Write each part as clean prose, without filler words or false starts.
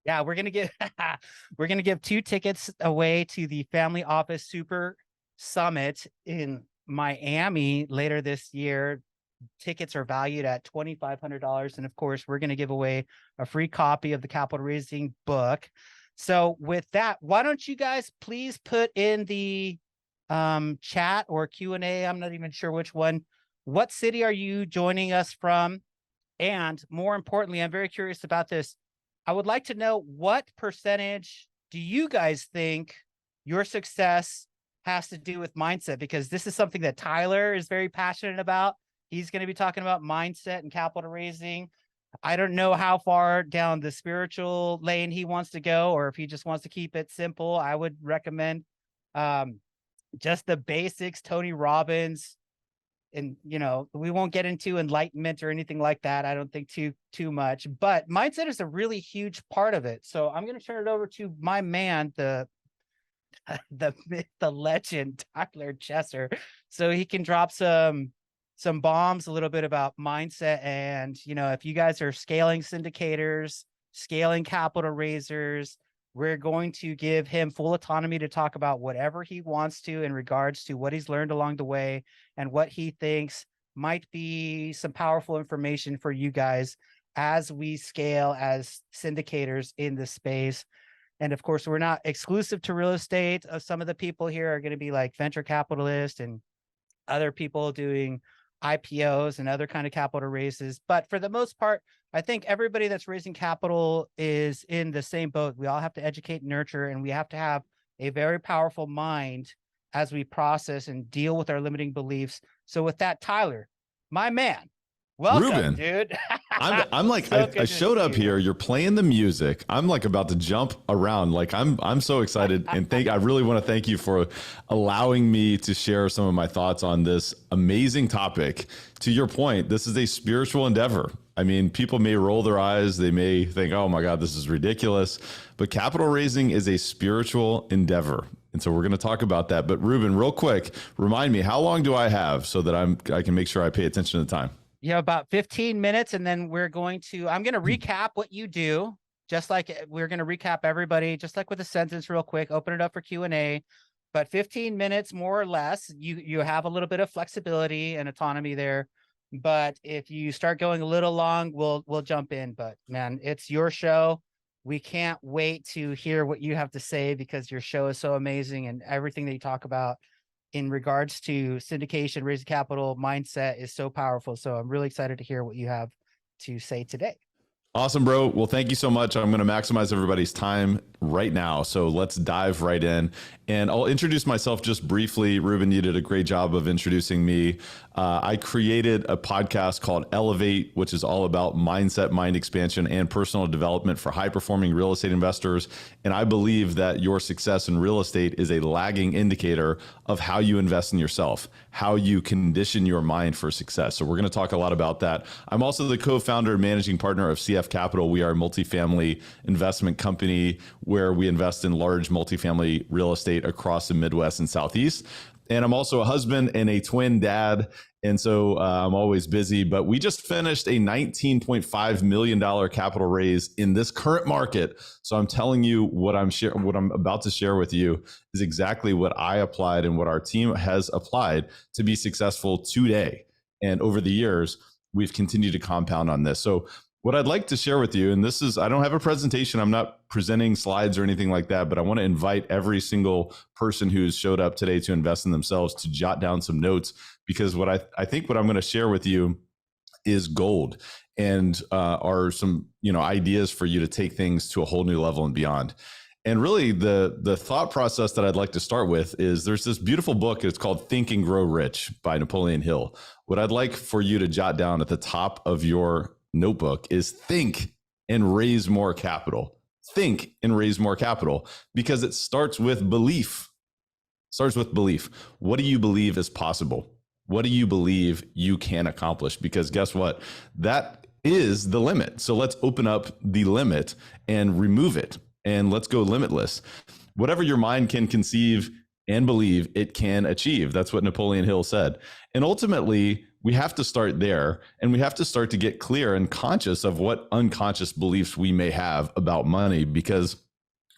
Yeah, we're gonna give 2 tickets away to the Family Office Super Summit in Miami later this year. Tickets are valued at $2,500, and of course, we're gonna give away a free copy of the capital raising book. So, with that, why don't you guys please put in the chat or Q&A? I'm not even sure which one. What city are you joining us from? And more importantly, I'm very curious about this. I would like to know, what percentage do you guys think your success has to do with mindset? Because this is something that Tyler is very passionate about. He's going to be talking about mindset and capital raising. I don't know how far down the spiritual lane he wants to go, or if he just wants to keep it simple. I would recommend just the basics, Tony Robbins. And we won't get into enlightenment or anything like that, I don't think too much, but mindset is a really huge part of it. So I'm going to turn it over to my man, the myth, the legend, Tyler Chesser, so he can drop some bombs a little bit about mindset. And if you guys are scaling syndicators, scaling capital raisers, we're going to give him full autonomy to talk about whatever he wants to in regards to what he's learned along the way and what he thinks might be some powerful information for you guys as we scale as syndicators in this space. And of course, we're not exclusive to real estate. Some of the people here are going to be like venture capitalists and other people doing IPOs and other kind of capital raises. But for the most part, I think everybody that's raising capital is in the same boat. We all have to educate and nurture, and we have to have a very powerful mind as we process and deal with our limiting beliefs. So with that, Tyler, my man, welcome, Ruben, dude. I'm like, So I showed up here. You're playing the music. I'm like about to jump around. Like I'm so excited, and I really want to thank you for allowing me to share some of my thoughts on this amazing topic. To your point, this is a spiritual endeavor. I mean, people may roll their eyes. They may think, oh my God, this is ridiculous. But capital raising is a spiritual endeavor. And so we're going to talk about that. But Ruben, real quick, remind me, how long do I have so that I can make sure I pay attention to the time? You have about 15 minutes, and then I'm going to recap what you do, just like we're going to recap everybody, just like with a sentence real quick, open it up for Q&A, but 15 minutes, more or less. You have a little bit of flexibility and autonomy there. But if you start going a little long, we'll jump in. But man, it's your show. We can't wait to hear what you have to say, because your show is so amazing, and everything that you talk about in regards to syndication, raising capital, mindset is so powerful. So I'm really excited to hear what you have to say today. Awesome, bro. Well, thank you so much. I'm going to maximize everybody's time right now. So let's dive right in. And I'll introduce myself just briefly. Ruben, you did a great job of introducing me. I created a podcast called Elevate, which is all about mindset, mind expansion, and personal development for high-performing real estate investors. And I believe that your success in real estate is a lagging indicator of how you invest in yourself, how you condition your mind for success. So we're going to talk a lot about that. I'm also the co-founder and managing partner of CF Capital. We are a multifamily investment company where we invest in large multifamily real estate across the Midwest and Southeast. And I'm also a husband and a twin dad. And so I'm always busy, but we just finished a $19.5 million capital raise in this current market. So I'm telling you what I'm about to share with you is exactly what I applied and what our team has applied to be successful today. And over the years, we've continued to compound on this. So what I'd like to share with you, and this is, I don't have a presentation, I'm not presenting slides or anything like that, but I want to invite every single person who's showed up today to invest in themselves to jot down some notes, because what I think what I'm going to share with you is gold, and are some ideas for you to take things to a whole new level and beyond. And really the thought process that I'd like to start with is, there's this beautiful book, it's called Think and Grow Rich by Napoleon Hill. What I'd like for you to jot down at the top of your notebook is think and raise more capital. Think and raise more capital, because it starts with belief. What do you believe is possible? What do you believe you can accomplish? Because guess what? That is the limit. So let's open up the limit and remove it, and let's go limitless. Whatever your mind can conceive and believe it can achieve. That's what Napoleon Hill said. And ultimately, we have to start there, and we have to start to get clear and conscious of what unconscious beliefs we may have about money, because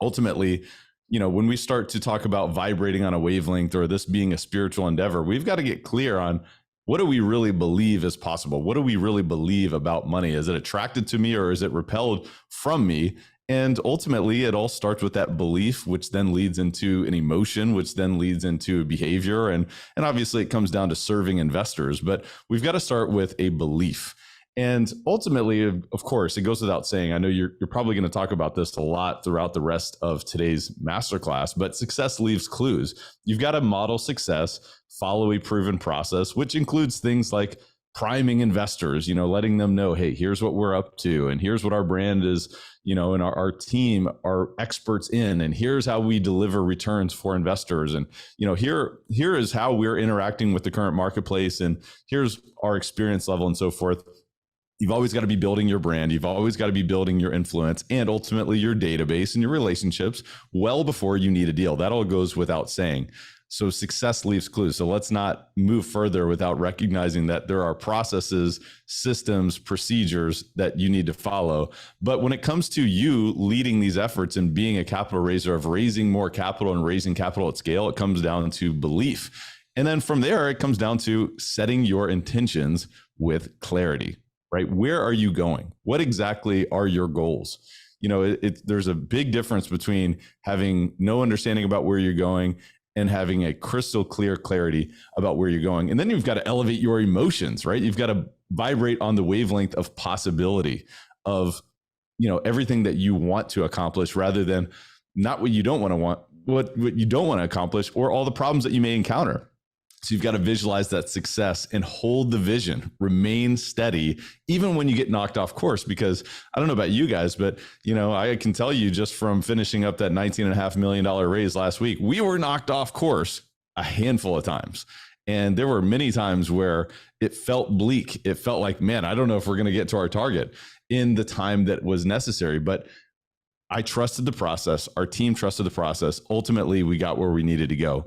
ultimately, when we start to talk about vibrating on a wavelength or this being a spiritual endeavor, we've got to get clear on what do we really believe is possible? What do we really believe about money? Is it attracted to me or is it repelled from me? And ultimately, it all starts with that belief, which then leads into an emotion, which then leads into behavior. And obviously, it comes down to serving investors. But we've got to start with a belief. And ultimately, of course, it goes without saying, I know you're probably going to talk about this a lot throughout the rest of today's masterclass, but success leaves clues. You've got to model success, follow a proven process, which includes things like priming investors, letting them know, hey, here's what we're up to, and here's what our brand is, and our team are experts in, and here's how we deliver returns for investors. And, here is how we're interacting with the current marketplace, and here's our experience level and so forth. You've always got to be building your brand. You've always got to be building your influence and ultimately your database and your relationships well before you need a deal. That all goes without saying. So success leaves clues. So let's not move further without recognizing that there are processes, systems, procedures that you need to follow. But when it comes to you leading these efforts and being a capital raiser, of raising more capital and raising capital at scale, it comes down to belief. And then from there, it comes down to setting your intentions with clarity. Right? Where are you going? What exactly are your goals? There's a big difference between having no understanding about where you're going and having a crystal clear clarity about where you're going. And then you've got to elevate your emotions, right? You've got to vibrate on the wavelength of possibility, of, everything that you want to accomplish, rather than not what you don't want, what you don't want to accomplish, or all the problems that you may encounter. So you've got to visualize that success and hold the vision, remain steady, even when you get knocked off course. Because I don't know about you guys, but I can tell you just from finishing up that $19.5 million raise last week, we were knocked off course a handful of times. And there were many times where it felt bleak. It felt like, man, I don't know if we're going to get to our target in the time that was necessary. But I trusted the process. Our team trusted the process. Ultimately, we got where we needed to go.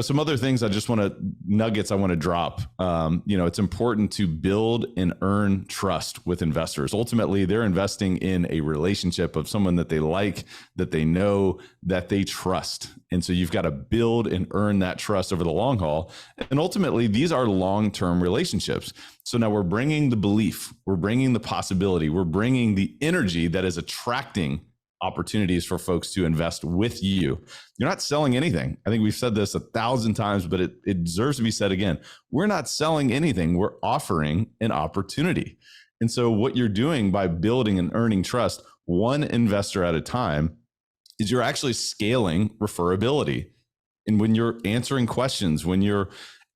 Some other things nuggets I want to drop. It's important to build and earn trust with investors. Ultimately, they're investing in a relationship of someone that they like, that they know, that they trust. And so you've got to build and earn that trust over the long haul. And ultimately, these are long-term relationships. So now we're bringing the belief, we're bringing the possibility, we're bringing the energy that is attracting opportunities for folks to invest with you. You're not selling anything. I think we've said this 1,000 times, but it deserves to be said again. We're not selling anything. We're offering an opportunity. And so what you're doing by building and earning trust, one investor at a time, is you're actually scaling referability. And when you're answering questions, when you're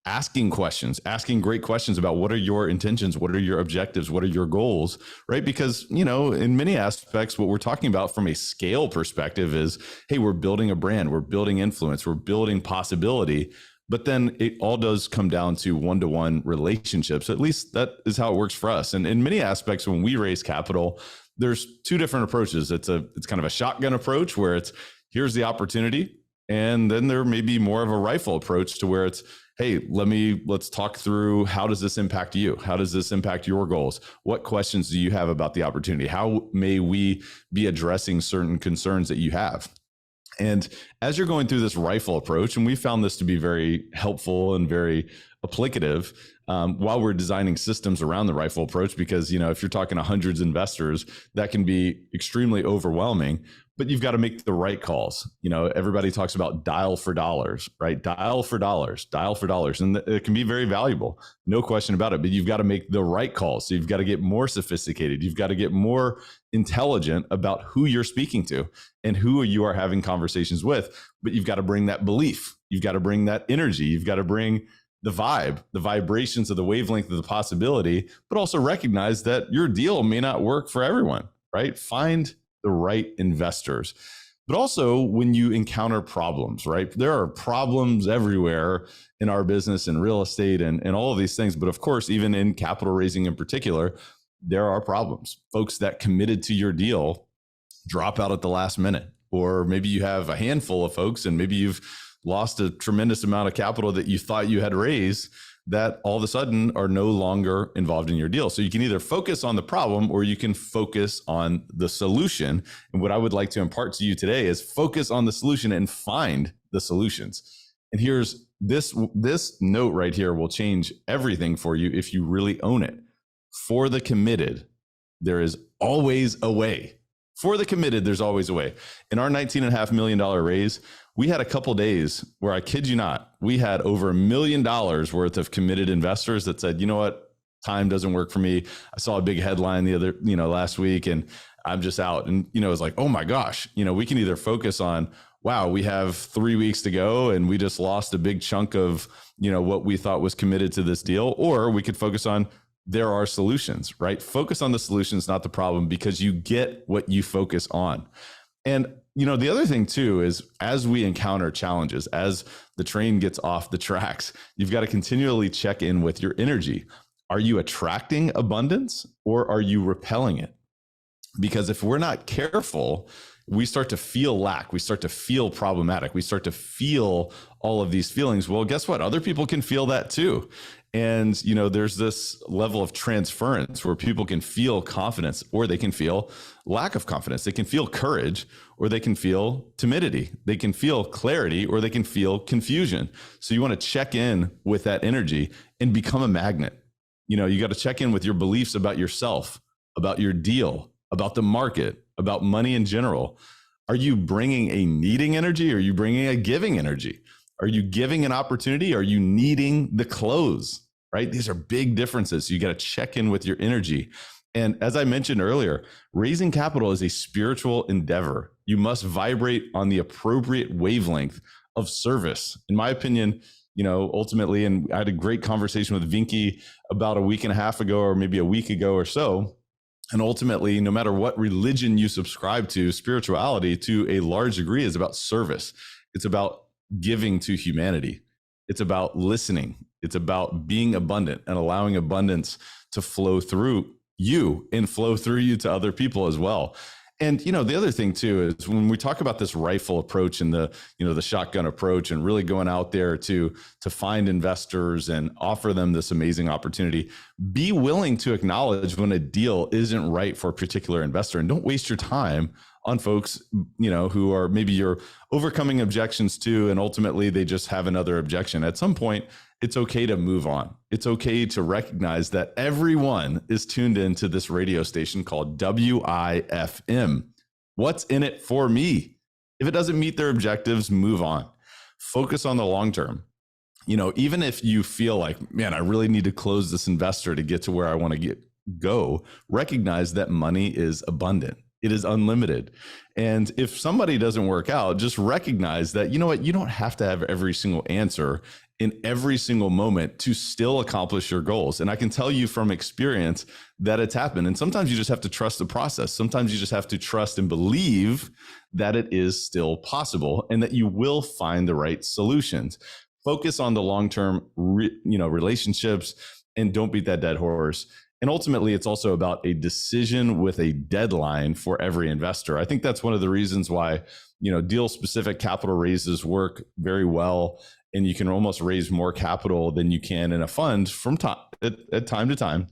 asking great questions about what are your intentions, what are your objectives, what are your goals, right? Because, in many aspects, what we're talking about from a scale perspective is, hey, we're building a brand, we're building influence, we're building possibility. But then it all does come down to one-to-one relationships. At least that is how it works for us. And in many aspects, when we raise capital, there's two different approaches. It's kind of a shotgun approach where it's, here's the opportunity. And then there may be more of a rifle approach to where it's, hey, let's talk through, how does this impact you? How does this impact your goals? What questions do you have about the opportunity? How may we be addressing certain concerns that you have? And as you're going through this rifle approach, and we found this to be very helpful and very applicative while we're designing systems around the rifle approach, because, if you're talking to hundreds of investors, that can be extremely overwhelming. But you've got to make the right calls. Everybody talks about dial for dollars, right? Dial for dollars. And it can be very valuable, no question about it. But you've got to make the right calls. So you've got to get more sophisticated. You've got to get more intelligent about who you're speaking to and who you are having conversations with. But you've got to bring that belief. You've got to bring that energy. You've got to bring the vibe, the vibrations of the wavelength of the possibility, but also recognize that your deal may not work for everyone, right? Find the right investors. But also when you encounter problems, right? There are problems everywhere in our business and real estate and all of these things. But of course, even in capital raising in particular, there are problems. Folks that committed to your deal drop out at the last minute, or maybe you have a handful of folks and maybe you've lost a tremendous amount of capital that you thought you had raised that all of a sudden are no longer involved in your deal. So you can either focus on the problem or you can focus on the solution. And what I would like to impart to you today is focus on the solution and find the solutions. And here's this note right here will change everything for you if you really own it. For the committed, there is always a way. For the committed, there's always a way. In our $19.5 million raise, we had a couple days where, I kid you not, we had over $1 million worth of committed investors that said, you know what, time doesn't work for me. I saw a big headline last week and I'm just out. And, it's like, oh my gosh, we can either focus on, wow, we have 3 weeks to go and we just lost a big chunk of, what we thought was committed to this deal. Or we could focus on, there are solutions, right? Focus on the solutions, not the problem, because you get what you focus on. And, the other thing too, is as we encounter challenges, as the train gets off the tracks, you've got to continually check in with your energy. Are you attracting abundance or are you repelling it? Because if we're not careful, we start to feel lack. We start to feel problematic. We start to feel all of these feelings. Well, guess what? Other people can feel that too. And, there's this level of transference where people can feel confidence or they can feel lack of confidence. They can feel courage or they can feel timidity. They can feel clarity or they can feel confusion. So you want to check in with that energy and become a magnet. You got to check in with your beliefs about yourself, about your deal, about the market, about money in general. Are you bringing a needing energy or are you bringing a giving energy? Are you giving an opportunity? Are you needing the close, right? These are big differences. So you got to check in with your energy. And as I mentioned earlier, raising capital is a spiritual endeavor. You must vibrate on the appropriate wavelength of service. In my opinion, ultimately, and I had a great conversation with Vinky about a week and a half ago, or maybe a week ago or so. And ultimately, no matter what religion you subscribe to, spirituality to a large degree is about service. It's about giving to humanity. It's about listening. It's about being abundant and allowing abundance to flow through you and flow through you to other people as well. And, the other thing too, is when we talk about this rifle approach and the shotgun approach and really going out there to find investors and offer them this amazing opportunity, be willing to acknowledge when a deal isn't right for a particular investor, and don't waste your time on folks, who are maybe you're overcoming objections to, and ultimately they just have another objection. At some point, it's okay to move on. It's okay to recognize that everyone is tuned into this radio station called WIFM. What's in it for me? If it doesn't meet their objectives, move on. Focus on the long term. Even if you feel like, man, I really need to close this investor to get to where I want to go, recognize that money is abundant. It is unlimited. And if somebody doesn't work out, just recognize that, you don't have to have every single answer in every single moment to still accomplish your goals. And I can tell you from experience that it's happened. And sometimes you just have to trust the process. Sometimes you just have to trust and believe that it is still possible and that you will find the right solutions. Focus on the long-term, relationships, and don't beat that dead horse. And ultimately, it's also about a decision with a deadline for every investor. I think that's one of the reasons why, deal-specific capital raises work very well, and you can almost raise more capital than you can in a fund from time to time.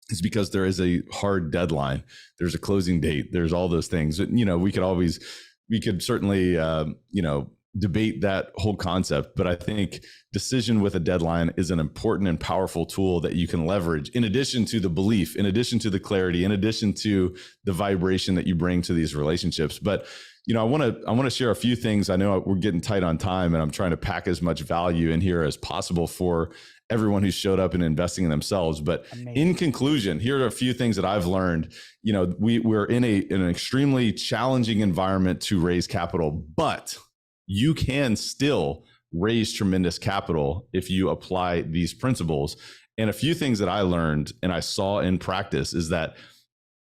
Is because there is a hard deadline. There's a closing date. There's all those things. We could certainly, debate that whole concept, but I think decision with a deadline is an important and powerful tool that you can leverage in addition to the belief, in addition to the clarity, in addition to the vibration that you bring to these relationships. But I want to share a few things. I know we're getting tight on time and I'm trying to pack as much value in here as possible for everyone who's showed up and investing in themselves. But amazing. In conclusion, here are a few things that I've learned. We're in an extremely challenging environment to raise capital, but you can still raise tremendous capital if you apply these principles. And a few things that I learned and I saw in practice is that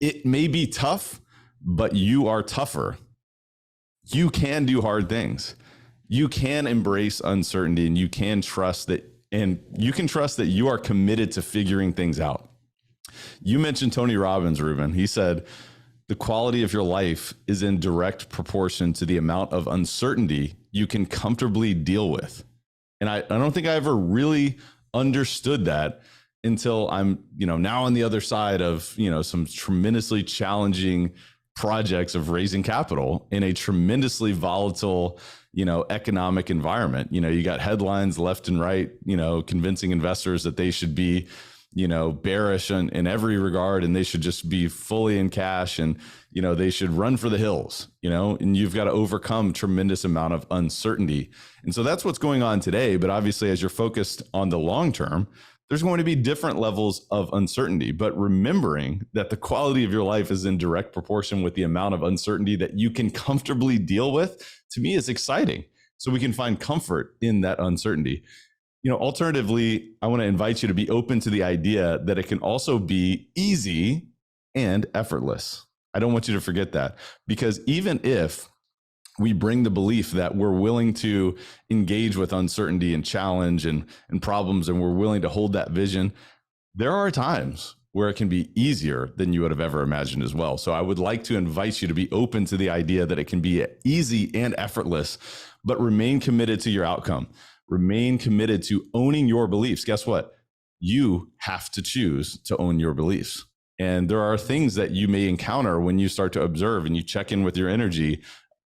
it may be tough, but you are tougher. You can do hard things. You can embrace uncertainty, and you can trust that, and you can trust that you are committed to figuring things out. You mentioned Tony Robbins, Ruben. He said, the quality of your life is in direct proportion to the amount of uncertainty you can comfortably deal with. And I don't think I ever really understood that until I'm, now on the other side of, some tremendously challenging projects of raising capital in a tremendously volatile, economic environment. You got headlines left and right, convincing investors that they should be, bearish in every regard, and they should just be fully in cash, and, they should run for the hills, and you've got to overcome tremendous amount of uncertainty. And so that's what's going on today. But obviously, as you're focused on the long term, there's going to be different levels of uncertainty, but remembering that the quality of your life is in direct proportion with the amount of uncertainty that you can comfortably deal with, to me, is exciting. So we can find comfort in that uncertainty. Alternatively, I want to invite you to be open to the idea that it can also be easy and effortless. I don't want you to forget that, because even if we bring the belief that we're willing to engage with uncertainty and challenge and problems, and we're willing to hold that vision, there are times where it can be easier than you would have ever imagined as well. So I would like to invite you to be open to the idea that it can be easy and effortless, but remain committed to your outcome. Remain committed to owning your beliefs. Guess what? You have to choose to own your beliefs. And there are things that you may encounter when you start to observe and you check in with your energy.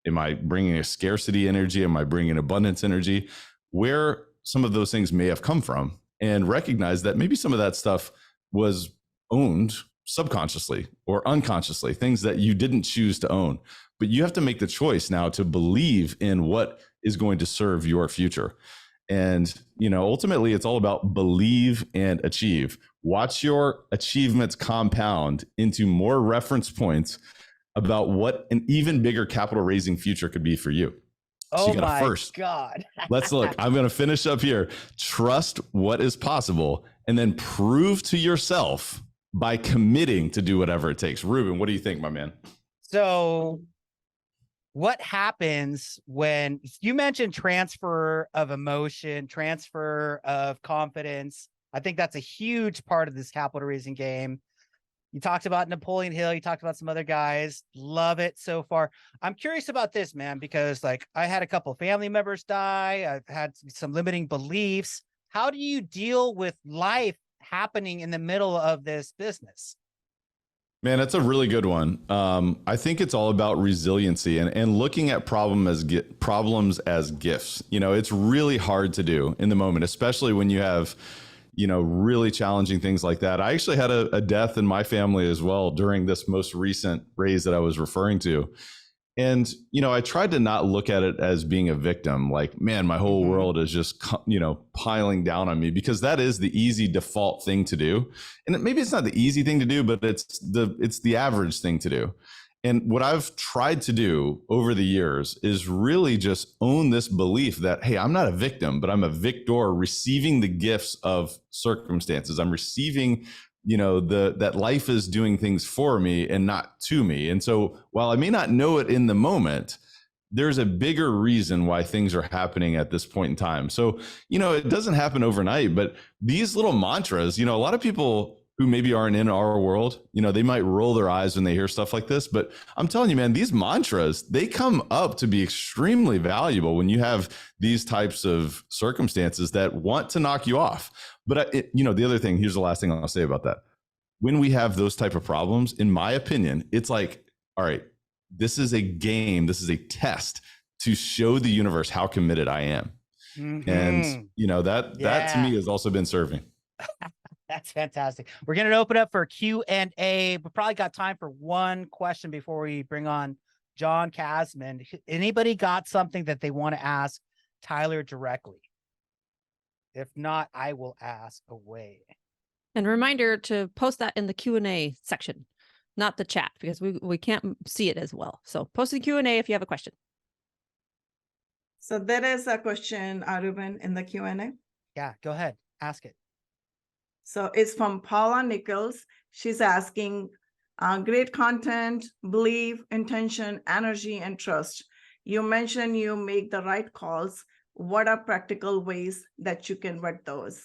Am I bringing a scarcity energy? Am I bringing abundance energy? Where some of those things may have come from, and recognize that maybe some of that stuff was owned subconsciously or unconsciously, things that you didn't choose to own. But you have to make the choice now to believe in what is going to serve your future. And, ultimately, it's all about believe and achieve. Watch your achievements compound into more reference points about what an even bigger capital raising future could be for you. So you gotta first, God. Let's look. I'm going to finish up here. Trust what is possible, and then prove to yourself by committing to do whatever it takes. Ruben, what do you think, my man? So what happens when you mentioned transfer of emotion, transfer of confidence? I think that's a huge part of this capital raising game. You talked about Napoleon Hill. You talked about some other guys. Love it so far. I'm curious about this, man, because I had a couple family members die. I've had some limiting beliefs. How do you deal with life happening in the middle of this business? Man, that's a really good one. I think it's all about resiliency and looking at problems as gifts. It's really hard to do in the moment, especially when you have, really challenging things like that. I actually had a death in my family as well during this most recent raise that I was referring to. And, I tried to not look at it as being a victim, like, man, my whole world is just, piling down on me, because that is the easy default thing to do. And maybe it's not the easy thing to do, but it's the average thing to do. And what I've tried to do over the years is really just own this belief that, hey, I'm not a victim, but I'm a victor, receiving the gifts of circumstances. I'm receiving that life is doing things for me and not to me. And so while I may not know it in the moment, there's a bigger reason why things are happening at this point in time. So, it doesn't happen overnight, but these little mantras, a lot of people who maybe aren't in our world, they might roll their eyes when they hear stuff like this. But I'm telling you, man, these mantras, they come up to be extremely valuable when you have these types of circumstances that want to knock you off. But the other thing, here's the last thing I'll say about that. When we have those type of problems, in my opinion, it's like, all right, this is a game. This is a test to show the universe how committed I am. And that to me has also been serving. That's fantastic. We're going to open up for Q&A. We probably got time for one question before we bring on John Casman. Anybody got something that they want to ask Tyler directly? If not, I will ask away. And reminder to post that in the Q&A section, not the chat, because we can't see it as well. So post the Q&A if you have a question. So there is a question, Ruben, in the Q&A. Yeah, go ahead. Ask it. So it's from Paula Nichols. She's asking, great content, belief, intention, energy, and trust. You mentioned you make the right calls. What are practical ways that you can vet those?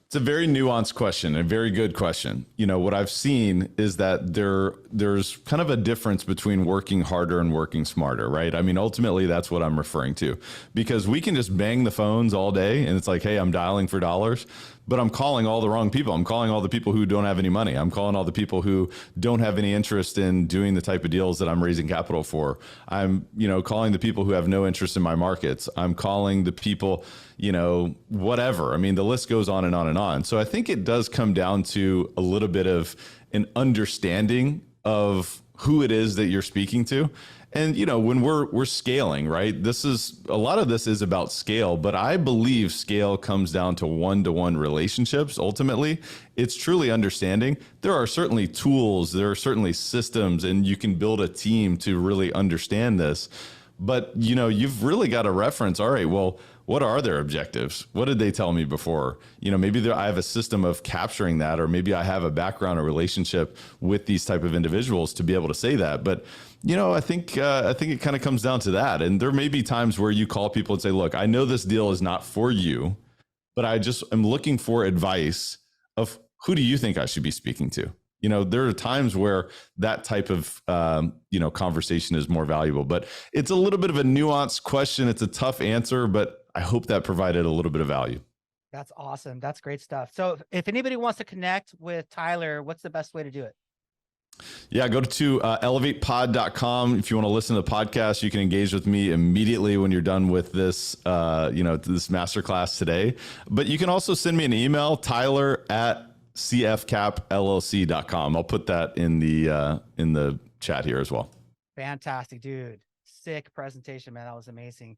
It's a very nuanced question, a very good question. You know, what I've seen is that there's kind of a difference between working harder and working smarter, right? I mean, ultimately, that's what I'm referring to, because we can just bang the phones all day and it's like, hey, I'm dialing for dollars, but I'm calling all the wrong people. I'm calling all the people who don't have any money. I'm calling all the people who don't have any interest in doing the type of deals that I'm raising capital for. I'm, calling the people who have no interest in my markets. I'm calling the people, whatever. I mean, the list goes on and on and on. So I think it does come down to a little bit of an understanding of who it is that you're speaking to. And, when we're scaling, right, a lot of this is about scale, but I believe scale comes down to one-to-one relationships. Ultimately, it's truly understanding. There are certainly tools, there are certainly systems, and you can build a team to really understand this. But, you've really got to reference, all right, well, what are their objectives? What did they tell me before? Maybe I have a system of capturing that, or maybe I have a background or relationship with these type of individuals to be able to say that. But, I think it kind of comes down to that. And there may be times where you call people and say, look, I know this deal is not for you, but I just am looking for advice of who do you think I should be speaking to? There are times where that type of, conversation is more valuable, but it's a little bit of a nuanced question. It's a tough answer, but I hope that provided a little bit of value. That's awesome. That's great stuff. So if anybody wants to connect with Tyler, what's the best way to do it? Yeah, go to elevatepod.com. If you want to listen to the podcast, you can engage with me immediately when you're done with this, this masterclass today. But you can also send me an email, tyler@cfcapllc.com. I'll put that in the chat here as well. Fantastic, dude. Sick presentation, man. That was amazing.